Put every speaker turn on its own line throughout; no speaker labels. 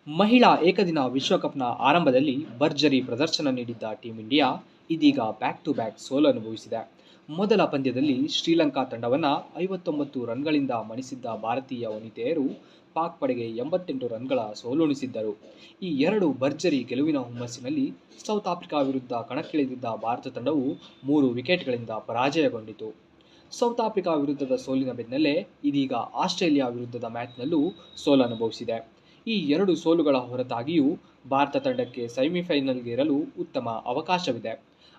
ಮಹಿಳಾ ಏಕದಿನ ವಿಶ್ವಕಪ್ನ ಆರಂಭದಲ್ಲಿ ಭರ್ಜರಿ ಪ್ರದರ್ಶನ ನೀಡಿದ್ದ ಟೀಂ ಇಂಡಿಯಾ ಇದೀಗ ಬ್ಯಾಕ್ ಟು ಬ್ಯಾಕ್ ಸೋಲು ಅನುಭವಿಸಿದೆ. ಮೊದಲ ಪಂದ್ಯದಲ್ಲಿ ಶ್ರೀಲಂಕಾ ತಂಡವನ್ನು 59 ರನ್ಗಳಿಂದ ಮಣಿಸಿದ್ದ ಭಾರತೀಯ ವನಿತೆಯರು ಪಾಕ್ ಪಡೆಗೆ 88 ರನ್ಗಳ ಸೋಲುಣಿಸಿದ್ದರು. ಈ ಎರಡು ಭರ್ಜರಿ ಗೆಲುವಿನ ಹುಮ್ಮಸ್ಸಿನಲ್ಲಿ ಸೌತ್ ಆಫ್ರಿಕಾ ವಿರುದ್ಧ ಕಣಕ್ಕಿಳಿದಿದ್ದ ಭಾರತ ತಂಡವು 3 ವಿಕೆಟ್ಗಳಿಂದ ಪರಾಜಯಗೊಂಡಿತು. ಸೌತ್ ಆಫ್ರಿಕಾ ವಿರುದ್ಧದ ಸೋಲಿನ ಬೆನ್ನಲ್ಲೇ ಇದೀಗ ಆಸ್ಟ್ರೇಲಿಯಾ ವಿರುದ್ಧದ ಮ್ಯಾಚ್ನಲ್ಲೂ ಸೋಲನುಭವಿಸಿದೆ. ಈ ಎರಡು ಸೋಲುಗಳ ಹೊರತಾಗಿಯೂ ಭಾರತ ತಂಡಕ್ಕೆ ಸೆಮಿಫೈನಲ್ಗೇರಲು ಉತ್ತಮ ಅವಕಾಶವಿದೆ.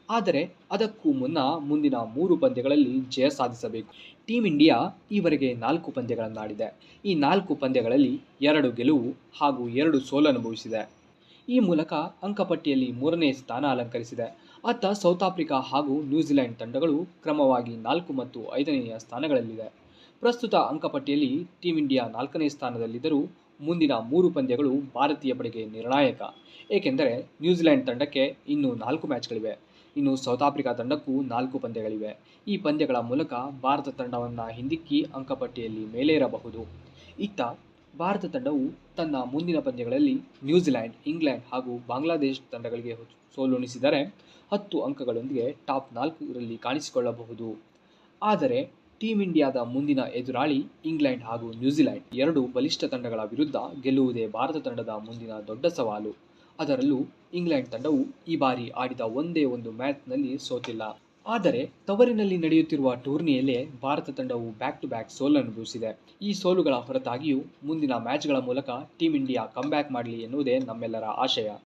ಆದರೆ ಅದಕ್ಕೂ ಮುನ್ನ ಮುಂದಿನ 3 ಪಂದ್ಯಗಳಲ್ಲಿ ಜಯ ಸಾಧಿಸಬೇಕು. ಟೀಂ ಇಂಡಿಯಾ ಈವರೆಗೆ 4 ಪಂದ್ಯಗಳನ್ನಾಡಿದೆ. ಈ 4 ಪಂದ್ಯಗಳಲ್ಲಿ 2 ಗೆಲುವು ಹಾಗೂ 2 ಸೋಲನುಭವಿಸಿದೆ. ಈ ಮೂಲಕ ಅಂಕಪಟ್ಟಿಯಲ್ಲಿ 3ನೇ ಸ್ಥಾನ ಅಲಂಕರಿಸಿದೆ. ಅತ್ತ ಸೌತ್ ಆಫ್ರಿಕಾ ಹಾಗೂ ನ್ಯೂಜಿಲೆಂಡ್ ತಂಡಗಳು ಕ್ರಮವಾಗಿ 4 ಮತ್ತು 5ನೇ ಸ್ಥಾನಗಳಲ್ಲಿವೆ. ಪ್ರಸ್ತುತ ಅಂಕಪಟ್ಟಿಯಲ್ಲಿ ಟೀಂ ಇಂಡಿಯಾ 4ನೇ ಸ್ಥಾನದಲ್ಲಿದ್ದರೂ ಮುಂದಿನ 3 ಪಂದ್ಯಗಳು ಭಾರತೀಯ ಪಡೆಗೆ ನಿರ್ಣಾಯಕ. ಏಕೆಂದರೆ ನ್ಯೂಜಿಲೆಂಡ್ ತಂಡಕ್ಕೆ ಇನ್ನೂ 4 ಮ್ಯಾಚ್ಗಳಿವೆ. ಇನ್ನು ಸೌತ್ ಆಫ್ರಿಕಾ ತಂಡಕ್ಕೂ 4 ಪಂದ್ಯಗಳಿವೆ. ಈ ಪಂದ್ಯಗಳ ಮೂಲಕ ಭಾರತ ತಂಡವನ್ನು ಹಿಂದಿಕ್ಕಿ ಅಂಕಪಟ್ಟಿಯಲ್ಲಿ ಮೇಲೇರಬಹುದು. ಇತ್ತ ಭಾರತ ತಂಡವು ತನ್ನ ಮುಂದಿನ ಪಂದ್ಯಗಳಲ್ಲಿ ನ್ಯೂಜಿಲೆಂಡ್, ಇಂಗ್ಲೆಂಡ್ ಹಾಗೂ ಬಾಂಗ್ಲಾದೇಶ ತಂಡಗಳಿಗೆ ಸೋಲುಣಿಸಿದರೆ 10 ಅಂಕಗಳೊಂದಿಗೆ ಟಾಪ್ 4ರಲ್ಲಿ ಕಾಣಿಸಿಕೊಳ್ಳಬಹುದು. ಆದರೆ ಟೀಂ ಇಂಡಿಯಾದ ಮುಂದಿನ ಎದುರಾಳಿ ಇಂಗ್ಲೆಂಡ್ ಹಾಗೂ ನ್ಯೂಜಿಲೆಂಡ್ 2 ಬಲಿಷ್ಠ ತಂಡಗಳ ವಿರುದ್ಧ ಗೆಲ್ಲುವುದೇ ಭಾರತ ತಂಡದ ಮುಂದಿನ ದೊಡ್ಡ ಸವಾಲು. ಅದರಲ್ಲೂ ಇಂಗ್ಲೆಂಡ್ ತಂಡವು ಈ ಬಾರಿ ಆಡಿದ ಒಂದೇ ಒಂದು ಮ್ಯಾಚ್ನಲ್ಲಿ ಸೋತಿಲ್ಲ. ಆದರೆ ತವರಿನಲ್ಲಿ ನಡೆಯುತ್ತಿರುವ ಟೂರ್ನಿಯಲ್ಲೇ ಭಾರತ ತಂಡವು ಬ್ಯಾಕ್ ಟು ಬ್ಯಾಕ್ ಸೋಲನುಭವಿಸಿದೆ. ಈ ಸೋಲುಗಳ ಹೊರತಾಗಿಯೂ ಮುಂದಿನ ಮ್ಯಾಚ್ಗಳ ಮೂಲಕ ಟೀಂ ಇಂಡಿಯಾ ಕಮ್ಬ್ಯಾಕ್ ಮಾಡಲಿ ಎನ್ನುವುದೇ ನಮ್ಮೆಲ್ಲರ ಆಶಯ.